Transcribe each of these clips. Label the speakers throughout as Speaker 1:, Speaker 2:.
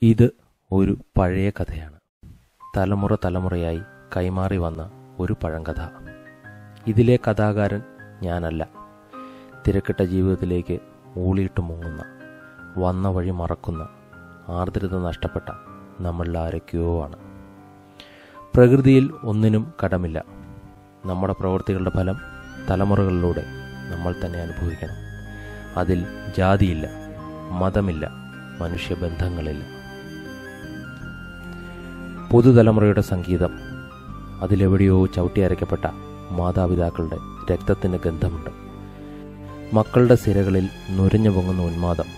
Speaker 1: ഇത് ഒരു പഴയ കഥയാണ്. തലമുറ തലമുറയായി കൈമാറി വന്ന ഒരു പഴങ്കഥ. ഇതിലെ കഥാകാരൻ ഞാനല്ല. തിരക്കിട്ട ജീവിതത്തിലേക്ക് ഊളിയിട്ട് മുങ്ങുന്ന, വന്ന വഴി മറക്കുന്ന, ആർദ്രത നഷ്ടപ്പെട്ട നമ്മളിൽ ആരൊക്കെയോ ആണ്. പ്രകൃതിയിൽ ഒന്നിനും കടമില്ല. നമ്മുടെ പ്രവൃത്തികളുടെ ഫലം തലമുറകളിലൂടെ നമ്മൾ തന്നെ അനുഭവിക്കണം. അതിൽ ജാതിയില്ല, മതമില്ല, മനുഷ്യബന്ധങ്ങളില്ല. പുതുതലമുറയുടെ സംഗീതം. അതിലെവിടെയോ ചവിട്ടിയരയ്ക്കപ്പെട്ട മാതാപിതാക്കളുടെ രക്തത്തിന് ഗന്ധമുണ്ട്. മക്കളുടെ സിരകളിൽ നുരഞ്ഞു പൊങ്ങുന്ന ഉന്മാദം.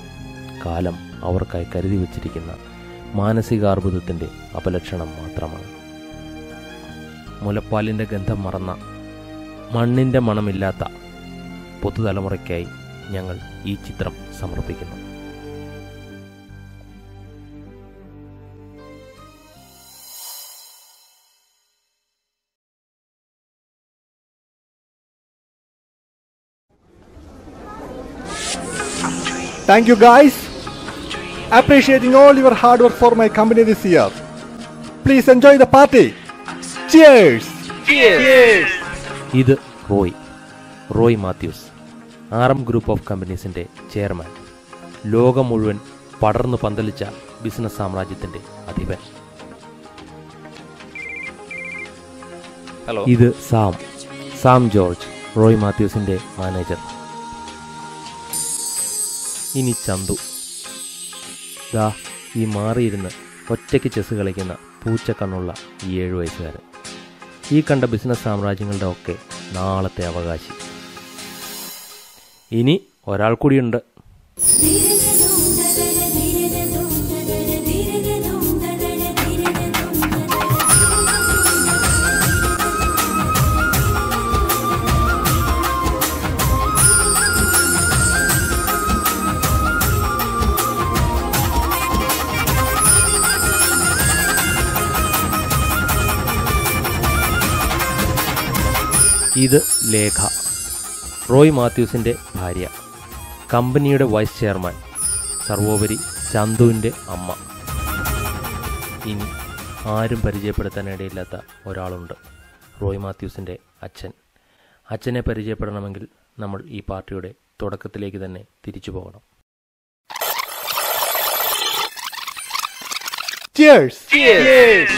Speaker 1: കാലം അവർക്കായി കരുതി വച്ചിരിക്കുന്ന മാനസികാർബുദത്തിൻ്റെ അപലക്ഷണം മാത്രമാണ്. മുലപ്പാലിൻ്റെ ഗന്ധം മറന്ന, മണ്ണിൻ്റെ മണമില്ലാത്ത പുതുതലമുറയ്ക്കായി ഞങ്ങൾ ഈ ചിത്രം സമർപ്പിക്കുന്നു.
Speaker 2: Thank you guys. Appreciating all your hard work for my company this year. Please enjoy the party. Cheers.
Speaker 1: Cheers. ഇത് Roy Mathews, RM group of കമ്പനീസിൻ്റെ ചെയർമാൻ. ലോകം മുഴുവൻ പടർന്നു പന്തലിച്ച ബിസിനസ് സാമ്രാജ്യത്തിൻ്റെ അധിപൻ. ഇത് സാം ജോർജ്, റോയ് മാത്യൂസിൻ്റെ മാനേജർ. ഇനി ചന്തു. ദാ ഈ മാറിയിരുന്ന് ഒറ്റയ്ക്ക് ചെസ് കളിക്കുന്ന പൂച്ചക്കണ്ണുള്ള ഈ 7 വയസ്സുകാരൻ. ഈ കണ്ട ബിസിനസ് സാമ്രാജ്യങ്ങളുടെ ഒക്കെ നാളത്തെ അവകാശി. ഇനി ഒരാൾ കൂടിയുണ്ട്. ഇത് ലേഖ, റോയ് മാത്യൂസിൻ്റെ ഭാര്യ, കമ്പനിയുടെ വൈസ് ചെയർമാൻ, സർവോപരി ചന്തുവിൻ്റെ അമ്മ. ഇനി ആരും പരിചയപ്പെടുത്താനിടയില്ലാത്ത ഒരാളുണ്ട്, റോയ് മാത്യൂസിൻ്റെ അച്ഛൻ. അച്ഛനെ പരിചയപ്പെടണമെങ്കിൽ നമ്മൾ ഈ പാർട്ടിയുടെ തുടക്കത്തിലേക്ക് തന്നെ തിരിച്ചു പോകണം.
Speaker 2: Cheers. Cheers.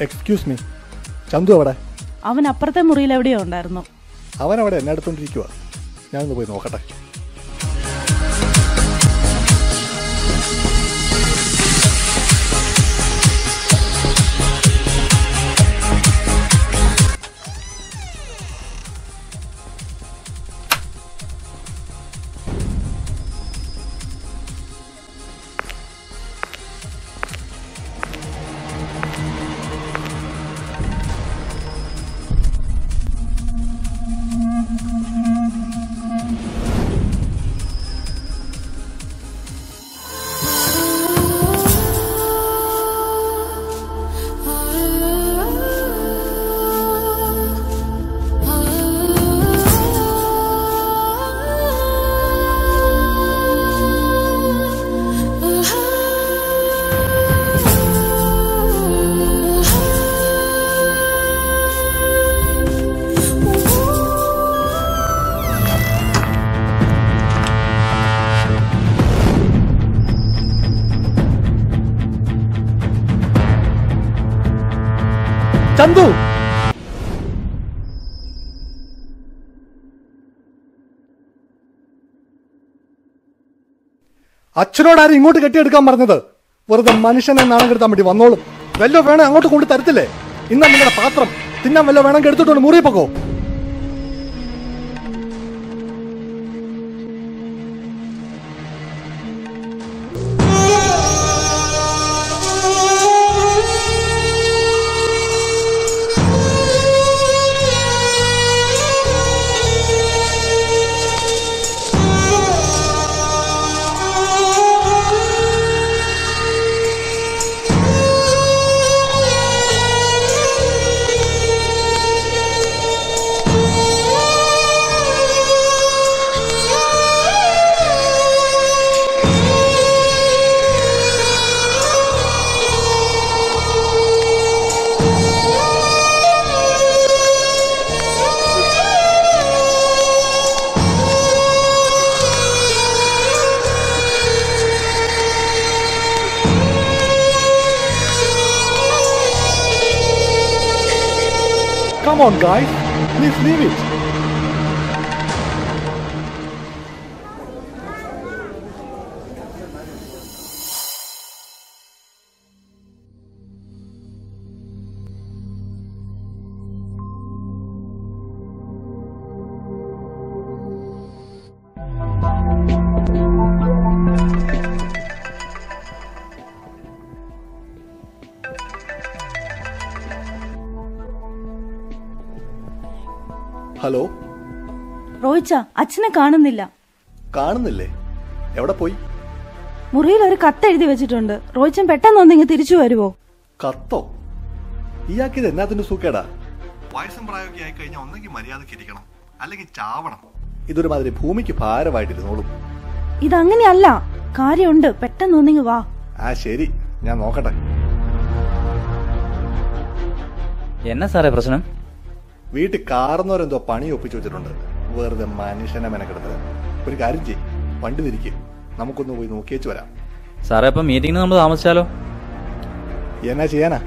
Speaker 2: Excuse me, Chandu അവിടെ?
Speaker 3: അവൻ അപ്പുറത്തെ മുറിയിൽ എവിടെയോ ഉണ്ടായിരുന്നു.
Speaker 2: അവനവിടെ എന്നെ അടുത്തോണ്ടിരിക്കുക. ഞാനൊന്ന് പോയി നോക്കട്ടെ. ചന്തു, അച്ഛനോടാരും ഇങ്ങോട്ട് കെട്ടിയെടുക്കാൻ പറഞ്ഞത്? വെറുതെ മനുഷ്യനെ നാണം കെടുത്താൻ വേണ്ടി വന്നോളും. വല്ലോ വേണം അങ്ങോട്ട് കൊണ്ട് തരത്തില്ലേ? ഇന്നാ നിങ്ങളുടെ പാത്രം തിന്നാൻ വല്ലോ വേണമെങ്കിൽ എടുത്തിട്ടുണ്ട് മുറി പൊക്കോ. Come on, guys. Please leave it. Hello
Speaker 3: റോയിച്ച, അച്ഛനെ കാണുന്നില്ല.
Speaker 2: കാണുന്നില്ലേ? എവിടെ പോയി?
Speaker 3: മുറിയിൽ ഒരു കത്ത് എഴുതി വെച്ചിട്ടുണ്ട്. റോയിച്ചൻ പെട്ടെന്ന് ഒന്നിങ്ങ് തിരിച്ചു വരുവോ?
Speaker 2: കത്തോ? ഇയാക്കിത് എന്നാത്തിന്റെ സൂക്കേടാ? വയസ്സും പ്രായമൊക്കെ ആയി കഴിഞ്ഞാൽ ഒന്നെങ്കിൽ മര്യാദക്ക് ഇരിക്കണം, അല്ലെങ്കിൽ ചാവണം. ഇതൊരുമാതിരി ഭൂമിക്ക് ഭാരമായിട്ടിരുന്നോളും.
Speaker 3: ഇതങ്ങനെയല്ല, കാര്യമുണ്ട്. പെട്ടെന്ന് ഒന്നിങ്ങ് വാ.
Speaker 2: ശരി, ഞാൻ നോക്കട്ടെ.
Speaker 4: എന്നാ സാറേ പ്രശ്നം?
Speaker 2: വീട്ടിൽ കാർന്നോരെന്തോ പണി ഒപ്പിച്ചു വെച്ചിട്ടുണ്ട്. വെറുതെ മനുഷ്യനെ മെനക്കെടുത്തത്. ഒരു കാര്യം ചെയ്യ്, വണ്ടി തിരിക്ക്, നമുക്കൊന്ന് പോയി നോക്കിയേച്ചു വരാം.
Speaker 4: സാറേ, അപ്പം മീറ്റിംഗിന് നമ്മൾ താമസിച്ചാലോ?
Speaker 2: എന്നാ ചെയ്യാനാ,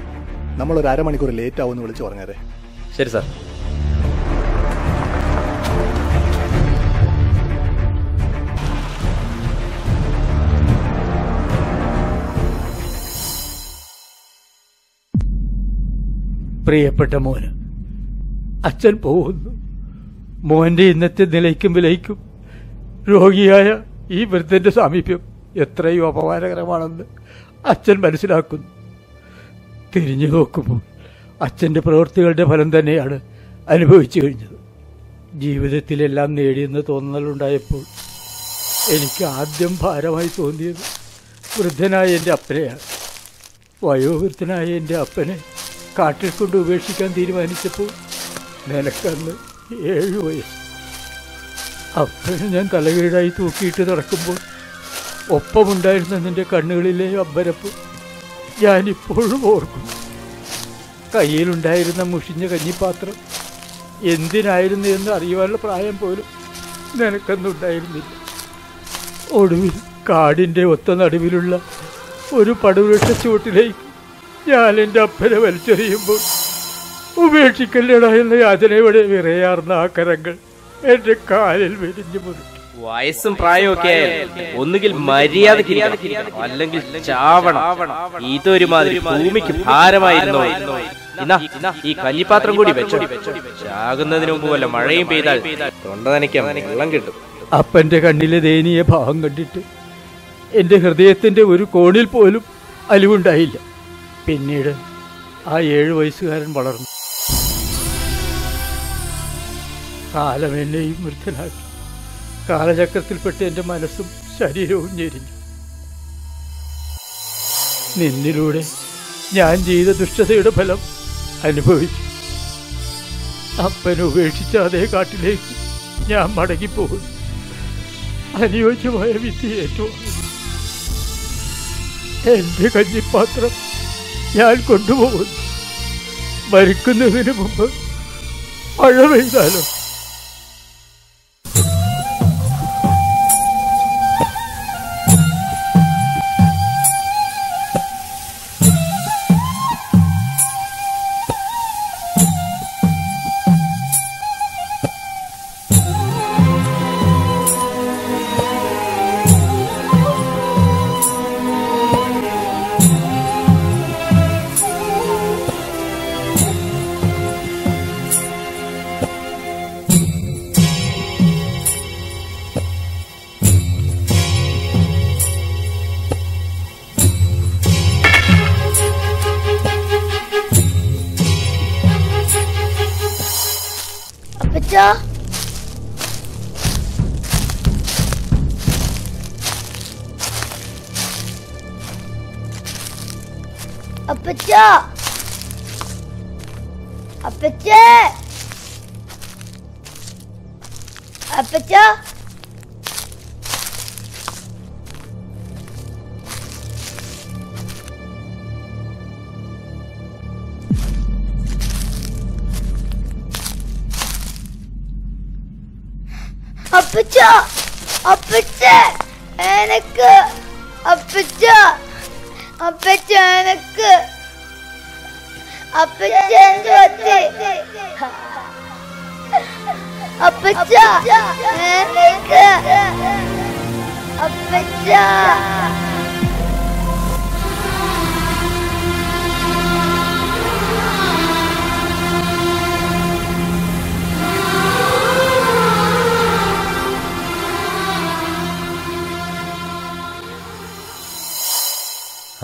Speaker 2: നമ്മളൊരു അരമണിക്കൂർ ലേറ്റ് ആവുമെന്ന് വിളിച്ചു പറഞ്ഞേരെ.
Speaker 4: ശരി സാർ.
Speaker 5: പ്രിയപ്പെട്ട മോന്, അച്ഛൻ പോകുന്നു. മോന്റെ ഇന്നത്തെ നിലയ്ക്കും വിലയ്ക്കും രോഗിയായ ഈ വൃദ്ധന്റെ സാമീപ്യം എത്രയോ അപമാനകരമാണെന്ന് അച്ഛൻ മനസ്സിലാക്കുന്നു. തിരിഞ്ഞു നോക്കുമ്പോൾ അച്ഛന്റെ പ്രവൃത്തികളുടെ ഫലം തന്നെയാണ് അനുഭവിച്ചു കഴിഞ്ഞത്. ജീവിതത്തിലെല്ലാം നേടിയെന്ന് തോന്നലുണ്ടായപ്പോൾ എനിക്ക് ആദ്യം ഭാരമായി തോന്നിയത് വൃദ്ധനായ എൻ്റെ അപ്പനെയാണ്. വയോവൃദ്ധനായ എൻ്റെ അപ്പനെ കാട്ടിൽ കൊണ്ട് ഉപേക്ഷിക്കാൻ തീരുമാനിച്ചപ്പോൾ നിനക്കന്ന് 7 വയസ്സ്. അപ്പനെ ഞാൻ തലകീഴായി തൂക്കിയിട്ട് നടക്കുമ്പോൾ ഒപ്പമുണ്ടായിരുന്ന നിന്റെ കണ്ണുകളിലെ അമ്പരപ്പ് ഞാനിപ്പോഴും ഓർക്കുന്നു. കയ്യിലുണ്ടായിരുന്ന മുഷിഞ്ഞ കഞ്ഞിപ്പാത്രം എന്തിനായിരുന്നു എന്ന് അറിയുവാനുള്ള പ്രായം പോലും നിനക്കൊന്നുണ്ടായിരുന്നില്ല. ഒടുവിൽ കാടിൻ്റെ ഒത്ത നടുവിലുള്ള ഒരു പടുവൃക്ഷ ചുവട്ടിലേക്ക് ഞാൻ എൻ്റെ അപ്പനെ വലിച്ചെറിയുമ്പോൾ ഉപേക്ഷിക്കല്ലട എന്ന യാതനയോടെ വിറയാർന്ന ആ കരങ്ങൾ എന്റെ കാലിൽ വെടിഞ്ഞു മുറിച്ചു.
Speaker 1: വയസ്സും പ്രായമൊക്കെ ഒന്നുകിൽ മര്യാദയ്ക്ക് അല്ലെങ്കിൽ ചാവണം. ഇതൊരുമാതിരി ഭൂമിക്ക് ഭാരമായിരുന്നു. ഈ കഞ്ഞിപ്പാത്രം കൂടി വെച്ചോ. ചാകുന്നതിന് മുമ്പ് വല്ല മഴയും പെയ്താൽ തൊണ്ട നനയ്ക്കാൻ വെള്ളം കിട്ടും.
Speaker 5: അപ്പന്റെ കണ്ണിലെ ദയനീയ ഭാവം കണ്ടിട്ട് എന്റെ ഹൃദയത്തിന്റെ ഒരു കോണിൽ പോലും അലിവുണ്ടായില്ല. പിന്നീട് ആ 7 വയസ്സുകാരൻ വളർന്നു. കാലം എന്നെയും വൃദ്ധനാക്കി. കാലചക്രത്തിൽപ്പെട്ട് എൻ്റെ മനസ്സും ശരീരവും ഞെരിഞ്ഞു. നിന്നിലൂടെ ഞാൻ ചെയ്ത ദുഷ്ടതയുടെ ഫലം അനുഭവിച്ചു. അപ്പനെ ഉപേക്ഷിച്ച അതേ കാട്ടിലേക്ക് ഞാൻ മടങ്ങിപ്പോകുന്നു. അനുയോജ്യമായ വിധി ഏറ്റുവാങ്ങി. എൻ്റെ കഞ്ഞിപ്പാത്രം ഞാൻ കൊണ്ടുപോകുന്നു. മരിക്കുന്നതിന് മുമ്പ് മഴ പെയ്താലോ?
Speaker 6: അപ്പച്ചാ, അപ്പച്ചാ, അപ്പച്ചാ, അപ്പച്ചാ, അപ്പച്ചാ, എനക്ക് അപ്പച്ചാ, അപ്പച്ചാ, എനക്ക് അപ്പച്ച എന്ത് പറ്റി? അപ്പച്ച എനിക്ക് അപ്പച്ച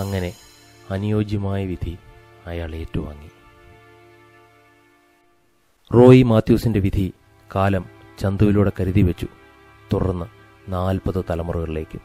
Speaker 1: അങ്ങനെ അനുയോജ്യമായ വിധി അയാൾ ഏറ്റുവാങ്ങി. റോയി മാത്യൂസിന്റെ വിധി കാലം ചന്തുവിലൂടെ കരുതി വെച്ചു, തുടർന്ന് 40 തലമുറകളിലേക്കും.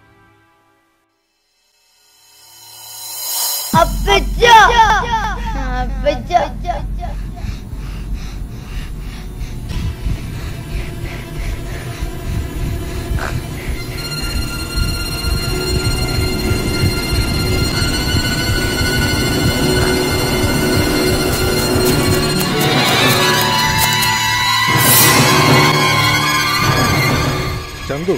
Speaker 2: ചന്തു,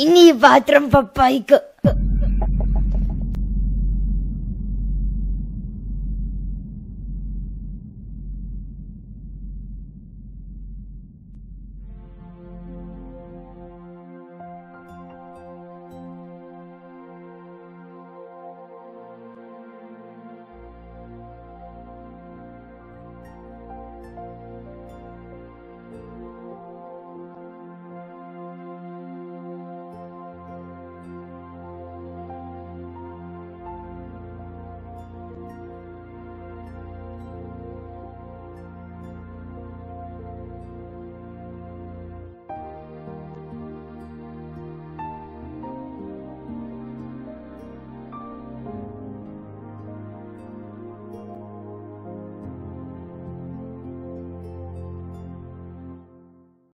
Speaker 6: ഇനി ഈ പാത്രം പപ്പായിക്ക്.